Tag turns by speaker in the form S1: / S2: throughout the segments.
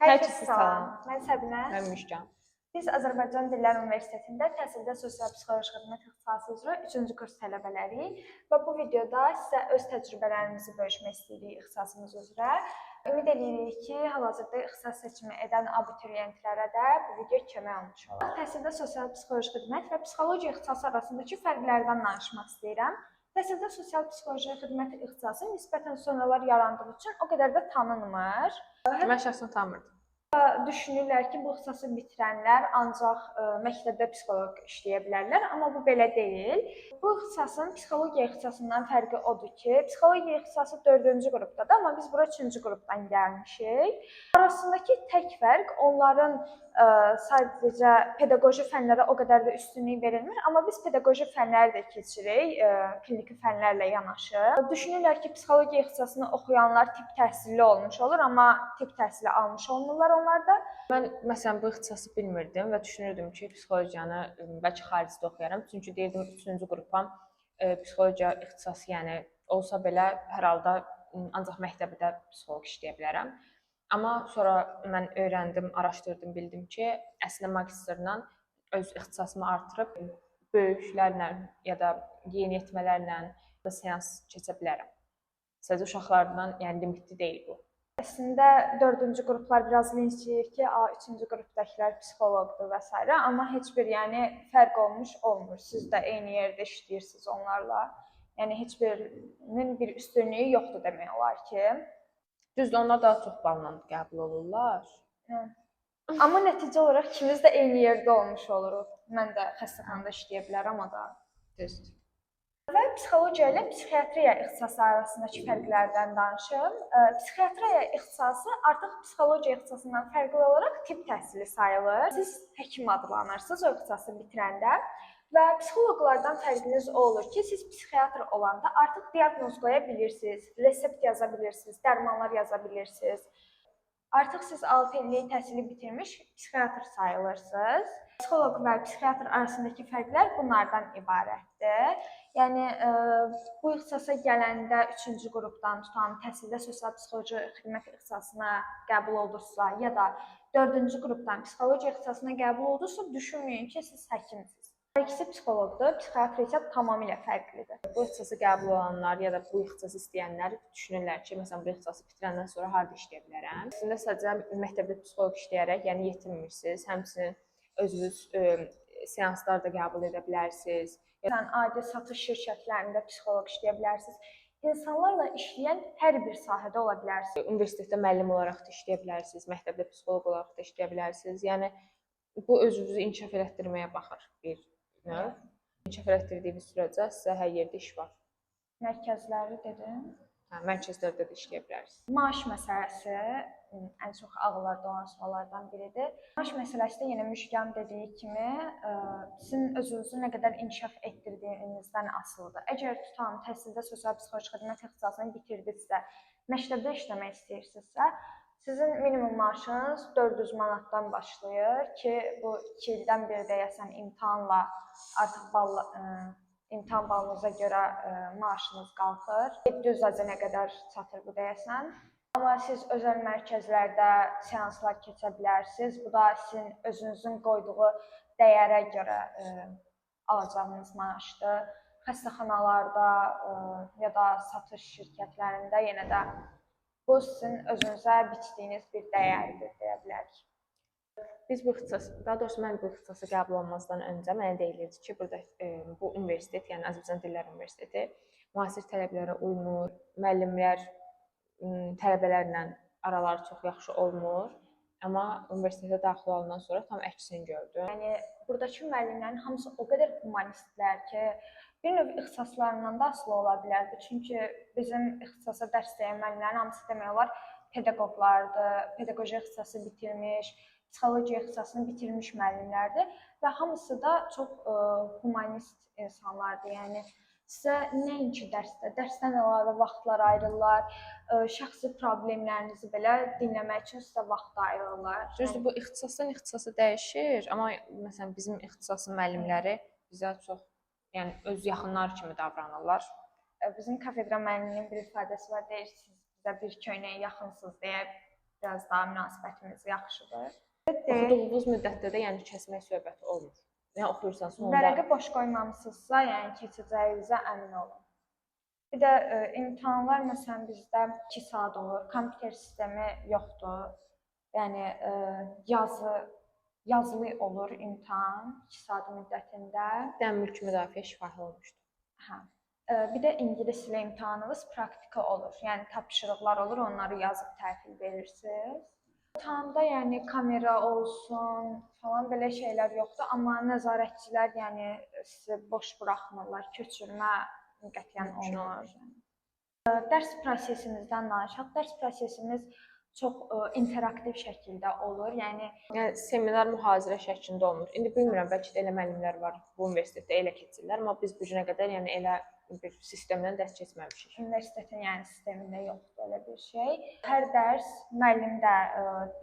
S1: Hər
S2: Hər
S1: kəsə
S2: kəsə
S1: salam.
S2: salam.
S1: Mən Səbinə.
S2: Mən Müşcan.
S1: Biz Azərbaycan Dillər Universitetində təhsildə sosial-psixoloji xidmət ixtisası üzrə 3-cü kurs tələbələriyik və bu videoda sizə öz təcrübələrimizi bölüşmək istəyirik ixtisasımız üzrə. Ümid edirik ki, hal-hazırda ixtisas seçimi edən abituriyentlərə də bu video kömək olmuş olar. Təhsildə sosial-psixoloji xidmət və psixologiya ixtisası arasındakı fərqlərdən danışmaq istəyirəm. Təhsildə sosial-psixoloji xidmət ixtisası nisbətən sonralar yarandığı üçün o qədər də tanınmır.
S2: Mən şəxsən tanımırdım.
S1: Düşünürlər ki, bu ixtisası bitirənlər ancaq məktəbdə psixoloq işləyə bilərlər, amma bu belə deyil. Bu ixtisasın psixologiya ixtisasından fərqi odur ki, psixologiya ixtisası 4-cü qrupdadır, amma biz bura 3-cü qrupdan gəlmişik. Arasındakı tək fərq onların sadəcə pedaqoji fənlərə o qədər də üstünlük verilmir, amma biz pedaqoji fənləri də keçirik, kliniki fənlərlə yanaşı. Düşünürlər ki, psixologiya ixtisasını oxuyanlar tibb təhsilli olmuş olur, amma tibb təhsili almış olmurlar onlar da.
S2: Mən məsələn bu ixtisası bilmirdim və düşünürdüm ki, psixologiyanı bəlkə xaricdə oxuyaram. Çünki deyirdim 3-cü qrupam psixologiya ixtisası, yəni olsa belə hər halda ancaq məktəbdə psixoloq işləyə bilərəm. Amma sonra mən öyrəndim, araşdırdım, bildim ki, əslində magistrla öz ixtisasımı artırıb böyüklərlə ya da yeniyetmələrlə seans keçə bilərəm. Sadəcə uşaqlardan, yəni limitli deyil bu.
S1: Əslində 4-cü qruplar biraz linçləyir ki, 3-cü qrupdakılar psixoloqdur və s. amma heç bir fərq olmur. Siz də eyni yerdə işləyirsiniz onlarla. Yəni heç birinin bir üstünlüyü yoxdur demək olar ki.
S2: Düzdür, onlar daha çox balla qəbul olurlar.
S1: Amma nəticə olaraq ikimiz də eyni yerdə olmuş oluruq. Mən də xəstəxanada işləyə bilərəm, o da.
S2: Düzdür.
S1: Və psixologiya ilə psixiatriya ixtisası arasındakı fərqlərdən danışım. Psixiatriya ixtisası artıq psixologiya ixtisasından fərqli olaraq tibb təhsili sayılır. Siz həkim adlanırsınız o ixtisası bitirəndə və psixoloqlardan fərqiniz o olur ki, siz psixiatr olanda artıq diaqnoz qoya bilirsiniz, resept yaza bilirsiniz, dərmanlar yaza bilirsiniz. Artıq siz 6 illik təhsili bitirmiş psixiatr sayılırsınız. Psixoloq və psixiatr arasındakı fərqlər bunlardan ibarətdir. Yəni bu ixtisasa gələndə 3-cü qrupdan tutan təhsildə sosial-psixoloji xidmət ixtisasına qəbul oldunuzsa ya da 4-cü qrupdan psixologiya ixtisasına qəbul oldunuzsa, düşünməyin ki, siz həkimsiniz. Hər ikisi psixoloqdur, psixiatr isə tamamilə fərqlidir.
S2: Bu ixtisasa qəbul olanlar ya da bu ixtisası istəyənlər düşünürlər ki, məsələn bu ixtisası bitirəndən sonra harda işləyə bilərəm? Əslində sadəcə məktəbdə psixoloq işləyərək, yəni yetinmirsiniz, həmçinin özünüz seanslar da qəbul edə bilərsiniz.
S1: Sən adi satış şirkətlərində psixoloq işləyə bilərsiniz. İnsanlarla işləyən hər bir sahədə ola bilərsiniz.
S2: Universitetdə müəllim olaraq da işləyə bilərsiniz, məktəbdə psixoloq olaraq da işləyə bilərsiniz. Yəni bu özünüzü inkişaf elətdirməyə baxır bir növ. İnkişaf elətdirdiyiniz sürəcə sizə hər yerdə iş var.
S1: Mərkəzləri dedim.
S2: Mərkəzlərdə də işləyə bilərsiniz.
S1: Maaş məsələsi ən çox ağıllarda olan suallardan biridir. Maaş məsələsi də yenə Müşgan dediyi kimi sizin özünüzü nə qədər inkişaf etdirdiyinizdən asılıdır. Əgər tutan təhsildə sosial-psixoloji xidmət ixtisasını bitirdinizsə, məktəbdə işləmək istəyirsinizsə, sizin minimum maaşınız 400 manatdan başlayır ki, bu 2 ildən bir deyəsən imtahanla artıq imtahan balınıza görə maaşınız qalxır. 700-ə qədər çatır bu deyəsən. Amma siz özəl mərkəzlərdə seanslar keçə bilərsiniz. Bu da sizin özünüzün qoyduğu dəyərə görə alacağınız maaşdır. Xəstəxanalarda ya da satış şirkətlərində yenə də bu sizin özünüzə biçdiyiniz bir dəyərdir deyə bilərik.
S2: Biz bu ixtisas, daha doğrusu mən bu ixtisasa qəbul olmazdan öncə mənə deyilirdi ki, burada bu universitet, yəni Azərbaycan Dillər Universiteti müasir tələblərə uymur, müəllimlər tələbələrlə araları çox yaxşı olmur. Amma universitetə daxil olandan sonra tam əksini gördüm.
S1: Yəni buradakı müəllimlərin hamısı o qədər humanistlər ki, bir növ ixtisaslarından da asılı ola bilərdi. Çünki bizim ixtisasa dərs deyən müəllimlərin hamısı demək olar pedaqoqlardır, pedaqoji ixtisası bitirmiş, psixologiya ixtisasını bitirmiş müəllimlərdir və hamısı da çox humanist insanlardır. Yəni sizə nəinki dərsdən əlavə vaxtlar ayırırlar, şəxsi problemlərinizi belə dinləmək üçün sizə vaxt ayırırlar.
S2: Düzdür, bu ixtisasdan ixtisasa dəyişir, amma məsələn bizim ixtisasın müəllimləri bizə çox, yəni öz yaxınlar kimi davranırlar.
S1: Bizim kafedra müəlliminin bir ifadəsi var, deyir, siz bizə bir köynəyə yaxınsınız deyə biraz daha münasibətimiz yaxşıdır.
S2: Oxuduğunuz müddətdə də yəni kəsmək söhbəti olmur. Yəni oxuyursan sonunda
S1: Vərəqi boş qoymamısınızsa, yəni keçəcəyinizə əmin olun. Bir də imtahanlar məsələn bizdə 2 saat olur, kompüter sistemi yoxdur. Yəni yazılı olur imtahan 2 saat müddətində.
S2: mülk müdafiə şifahi olmuşdu.
S1: Hə. Bir də ingilis dili imtahanınız praktiki olur. Yəni tapşırıqlar olur, onları yazıb təhvil verirsiniz. İmtahanda yəni kamera olsun falan belə şeylər yoxdur, amma nəzarətçilər yəni sizi boş buraxmırlar, köçürmə qətiyyən olmur. Dərs prosesimizdən danışaq. Dərs prosesimiz çox interaktiv şəkildə olur. Yəni
S2: seminar mühazirə şəklində olmur. İndi bilmirəm, bəlkə də elə müəllimlər var bu universitetdə elə keçirlər, amma biz bu günə qədər yəni elə bir sistemdən dərs keçməmişik.
S1: Universitetin yəni sistemində yoxdur elə bir şey. Hər dərs müəllim də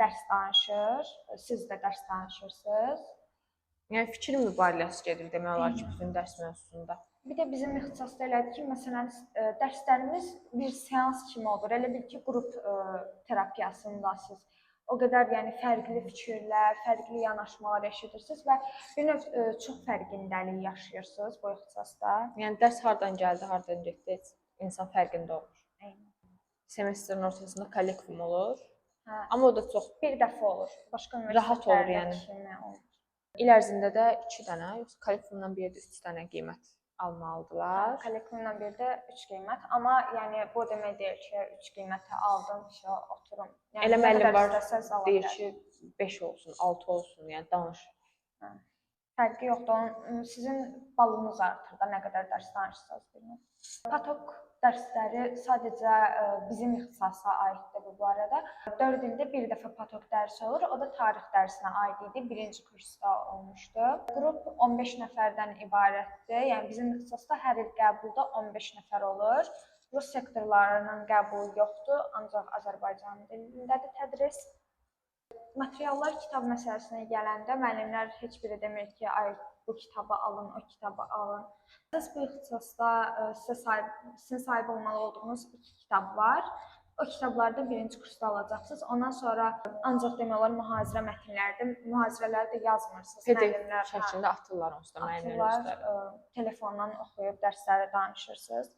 S1: dərs danışır, siz də dərs danışırsınız.
S2: Yəni fikir mübadiləsi gedir demək olar ki, bütün dərs mövzusunda.
S1: Bir də bizim ixtisasda elədir ki, məsələn, dərslərimiz bir seans kimi olur. Elə bil ki, qrup terapiyasındasınız. O qədər yəni fərqli fikirlər, fərqli yanaşmalar eşidirsiniz və bir növ çox fərqindəlik yaşayırsınız bu ixtisasda.
S2: Yəni dərs hardan gəldi, hardan getdi, insan fərqində olur.
S1: Eynən.
S2: Semestrin ortasında kollektiv olur.
S1: Hə.
S2: Amma o da çox
S1: bir dəfə olur. Başqa
S2: rahat olur yəni. İl ərzində də 2 dənə, yoxsa kollektivlə bir yerdə 3 dənə qiymət almalıdılar.
S1: Kollektivlə bir də 3 qiymət, amma yəni bu demək deyil ki, 3 qiyməti aldım, işə oturum. Yəni
S2: elə müəllim var, deyir
S1: bilər.
S2: ki, 5 olsun, 6 olsun, yəni danış.
S1: Hə. Fərqi yoxdur. Sizin balınız artır da nə qədər dərs danışırsınız bilmirəm. Patok dərsləri sadəcə bizim ixtisasa aiddir bu arada. 4 ildə bir dəfə patok dərsi olur. O da tarix dərsinə aid idi. 1-ci kursda olmuşdu. Qrup 15 nəfərdən ibarətdir. Yəni bizim ixtisasda hər il qəbulda 15 nəfər olur. Rus sektorlarının qəbulu yoxdur, ancaq Azərbaycan dilindədir tədris. Materiallar kitab məsələsinə gələndə müəllimlər heç biri demir ki, ay bu kitabı alın, o kitabı alın. Siz bu ixtisasda sizin sahib olmalı olduğunuz 2 kitab var. O kitabları da 1-ci kursda alacaqsınız. Ondan sonra ancaq demək olar mühazirə mətnləridir. Mühazirələri də yazmırsınız.
S2: PDF şəklində atırlar onsuz da müəllimlər.
S1: Telefondan oxuyub dərsləri danışırsınız.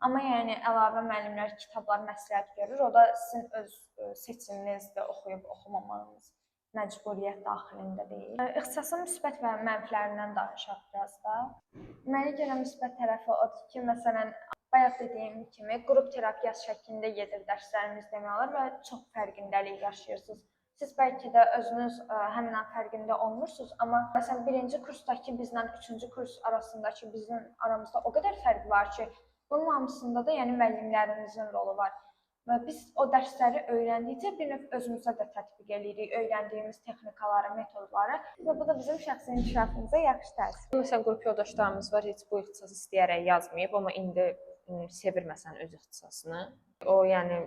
S1: Amma yəni əlavə müəllimlər kitablar məsləhət görür. O da sizin öz seçiminizdir, oxuyub oxumamağınız məcburiyyət daxilində deyil. İxtisasın müsbət və mənfilərindən danışaq biraz da. Mənə görə müsbət tərəfi odur ki, məsələn, bayaq dediyim kimi qrup terapiyası şəklində gedir dərslərimiz demək olar və çox fərqindəlik yaşayırsınız. Siz bəlkə də özünüz həmin an fərqində olmursunuz, amma məsələn 1-ci kursdakı bizlə 3-cü kurs arasındakı bizim aramızda o qədər fərq var ki, bunun hamısında da yəni müəllimlərimizin rolu var. Və biz o dərsləri öyrəndikcə bir növ özümüzə də tətbiq edirik, öyrəndiyimiz texnikaları, metodları və bu da bizim şəxsi inkişafımıza yaxşı təsir edir.
S2: Məsələn, qrup yoldaşlarımız var, heç bu ixtisası istəyərək yazmayıb, amma indi sevir məsələn öz ixtisasını. O yəni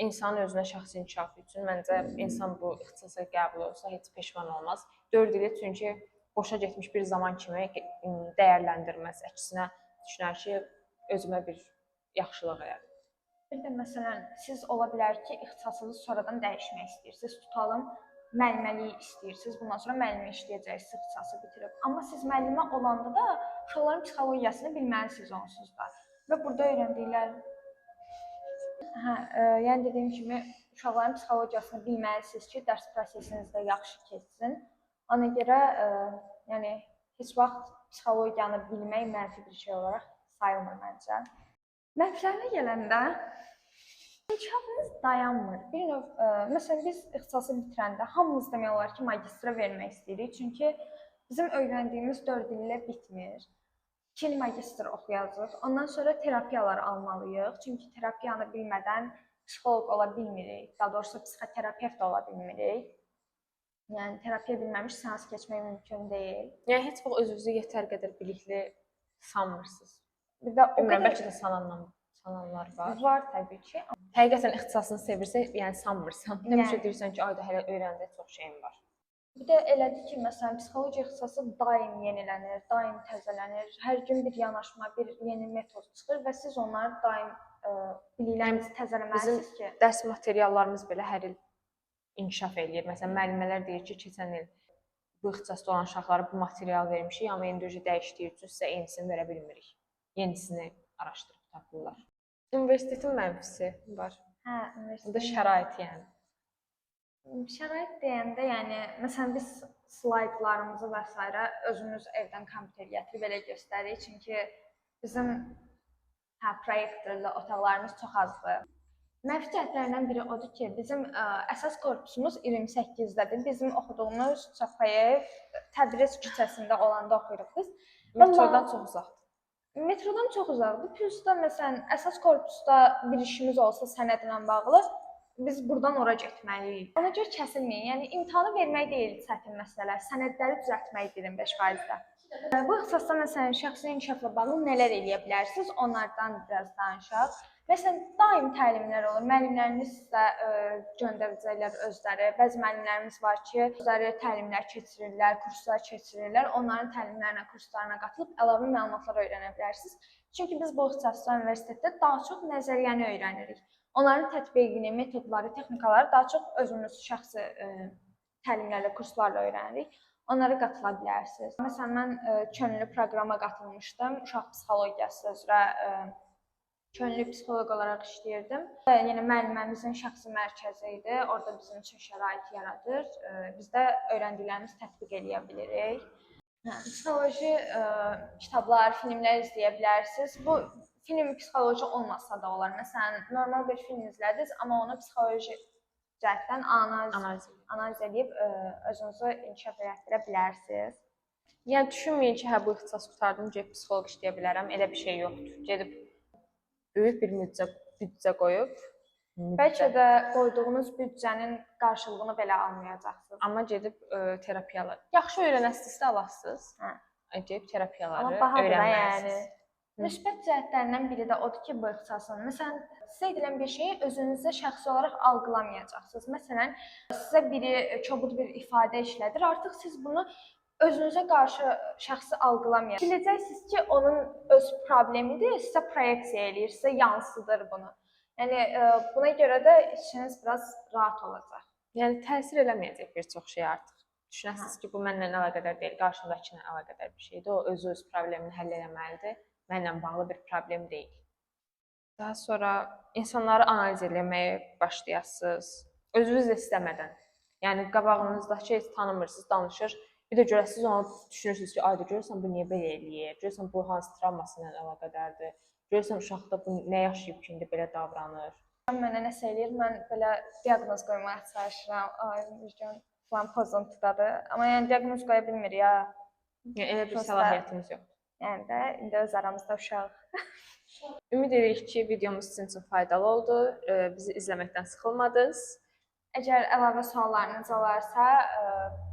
S2: insanın özünə şəxsi inkişafı üçün məncə insan bu ixtisasa qəbul olsa heç peşman olmaz. 4 ili çünki boşa getmiş bir zaman kimi dəyərləndirməz, əksinə düşünər ki, özümə bir yaxşılıq edir.
S1: Bir də məsələn, siz ola bilər ki, ixtisasınızı sonradan dəyişmək istəyirsiniz. Tutalım, müəlliməlik istəyirsiniz. Bundan sonra müəllimə işləyəcəksiniz, ixtisası bitirib. Amma siz müəllimə olanda da uşaqların psixologiyasını bilməlisiniz onsuz da. Və burada öyrəndiklər yəni dediyim kimi uşaqların psixologiyasını bilməlisiniz ki, dərs prosesiniz də yaxşı keçsin. Ona görə yəni heç vaxt psixologiyanı bilmək mənfi bir şey olaraq sayılmır məncə. Mənfilərinə gələndə inkişafımız dayanmır. Bir növ, məsələn biz ixtisası bitirəndə hamımız demək olar ki, magistra vermək istəyirik. Çünki bizim öyrəndiyimiz 4 illə bitmir. 2 il magistr oxuyacağıq. Ondan sonra terapiyalar almalıyıq. Çünki terapiyanı bilmədən psixoloq ola bilmirik. Daha doğrusu psixoterapevt ola bilmirik. Yəni terapiya bilməmiş seans keçmək mümkün deyil.
S2: Yəni heç vaxt özünüzü yetər qədər bilikli sanmırsınız.
S1: Bir də o qədər
S2: bəlkə də sananlar var.
S1: Var təbii ki.
S2: Həqiqətən ixtisasını sevirsə, yəni sanmırsan. Həmişə deyirsən ki, ayda hələ öyrənəcək çox şeyim var.
S1: Bir də elədir ki, məsələn, psixologiya ixtisası daim yenilənir, daim təzələnir. Hər gün bir yanaşma, bir yeni metod çıxır və siz onları daim biliklərinizi təzələməlisiniz ki,
S2: dərs materiallarımız belə hər il inkişaf eləyir. Məsələn, müəllimələr deyir ki, keçən il bu ixtisasda olan uşaqlara bu material vermişik, amma indi dəyişdiyi üçün sizə yenisini verə bilmirik. Yenisini araşdırıb tapırlar. Universitetin mənfisi var.
S1: Hə,
S2: Bu da
S1: universitet.
S2: şərait yəni.
S1: Şərait deyəndə, yəni məsələn biz slaydlarımızı və s. özümüz evdən kompüter gətirib belə göstəririk, çünki bizim proyektorlu otaqlarımız çox azdır. Mənfi cəhətlərindən biri odur ki, bizim əsas korpusumuz 28-dədir. Bizim oxuduğumuz Çapayev Təbriz küçəsində olanda oxuyuruq biz.
S2: Metrodan çox uzaqdır.
S1: Metrodan çox uzaqdır. Plus da məsələn əsas korpusda bir işimiz olsa sənədlə bağlı biz burdan ora getməliyik. Ona görə kəsilməyin. Yəni imtahanı vermək deyil çətin məsələ, sənədləri düzəltmək 25%-də. Bu ixtisasda məsələn şəxsi inkişafla bağlı nələr eləyə bilərsiniz? Onlardan biraz danışaq. Məsələn, daim təlimlər olur. Müəllimləriniz sizə göndərəcəklər özləri. Bəzi müəllimlərimiz var ki, özləri təlimlər keçirirlər, kurslar keçirirlər. Onların təlimlərinə, kurslarına qatılıb əlavə məlumatlar öyrənə bilərsiniz. Çünki biz bu ixtisasda universitetdə daha çox nəzəriyyəni öyrənirik. Onların tətbiqini, metodları, texnikaları daha çox özümüz şəxsi təlimlərlə, kurslarla öyrənirik. Onlara qatıla bilərsiniz. Məsələn, mən könüllü proqrama qatılmışdım. Uşaq psixologiyası üzrə könüllü psixoloq olaraq işləyirdim. Yəni müəlliməmizin şəxsi mərkəzi idi. Orada bizim üçün şərait yaradır. Biz də öyrəndiklərimizi tətbiq eləyə bilirik. Psixoloji kitablar, filmlər izləyə bilərsiniz. Bu film psixoloji olmasa da olar. Məsələn, normal bir film izlədiniz, amma onu psixoloji cəhətdən analiz edib özünüzü inkişaf etdirə bilərsiniz.
S2: Yəni düşünməyin ki, hə bu ixtisas qurtardım, gedib psixoloq işləyə bilərəm. Elə bir şey yoxdur. Gedib böyük bir büdcə qoyub,
S1: bəlkə də qoyduğunuz büdcənin qarşılığını belə almayacaqsınız.
S2: Amma gedib terapiyalar. Yaxşı öyrənəsizsə alasınız. Gedib terapiyaları öyrənməlisiniz.
S1: Müsbət cəhətlərindən biri də odur ki, bu ixtisasın. Məsələn, sizə edilən bir şeyi özünüzdə şəxsi olaraq algılamayacaqsınız. Məsələn, sizə biri kobud bir ifadə işlədir, artıq siz bunu özünüzə qarşı şəxsi algılamayacaqsınız. Biləcəksiniz ki, onun öz problemidir, sizə proyeksiya eləyir, sizə yansıdır bunu. Yəni, buna görə də işiniz biraz rahat olacaq.
S2: Yəni, təsir eləməyəcək bir çox şey artıq. Düşünəsiniz ki, bu mənlə əlaqədar deyil, qarşımdakı ilə əlaqədar bir şeydir. O öz problemini həll eləməlidir. Mənlə bağlı bir problem deyil. Daha sonra insanları analiz eləməyə başlayasınız. Özünüz də istəmədən. Yəni qabağınızdakı heç tanımırsınız, danışır. Bir də görəsiniz, onu düşünürsünüz ki, ayda görürsən bu niyə belə eləyir? Görürsən bu hansı travması ilə əlaqədardır? Görürsən uşaqda bu nə yaşayıb ki, indi belə davranır?
S1: Mənə nəsə eləyir, mən belə diaqnoz qoymaya çalışıram. Ay, bir gün falan pozuntudadır. Amma yəni diaqnoz qoya bilmirik ya.
S2: Yəni elə bir səlahiyyətimiz yoxdur.
S1: Yəni də indi öz aramızda uşaq.
S2: Ümid edirik ki, videomuz sizin üçün faydalı oldu. Bizi izləməkdən sıxılmadınız.
S1: Əgər əlavə suallarınız olarsa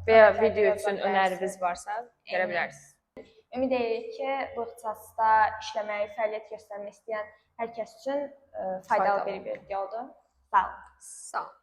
S2: və ya video üçün önəriniz varsa verə bilərsiniz.
S1: Ümid edirik ki, bu ixtisasda işləməyi, fəaliyyət göstərmək istəyən hər kəs üçün faydalı bir video oldu. Sağ olun.
S2: Sağ olun.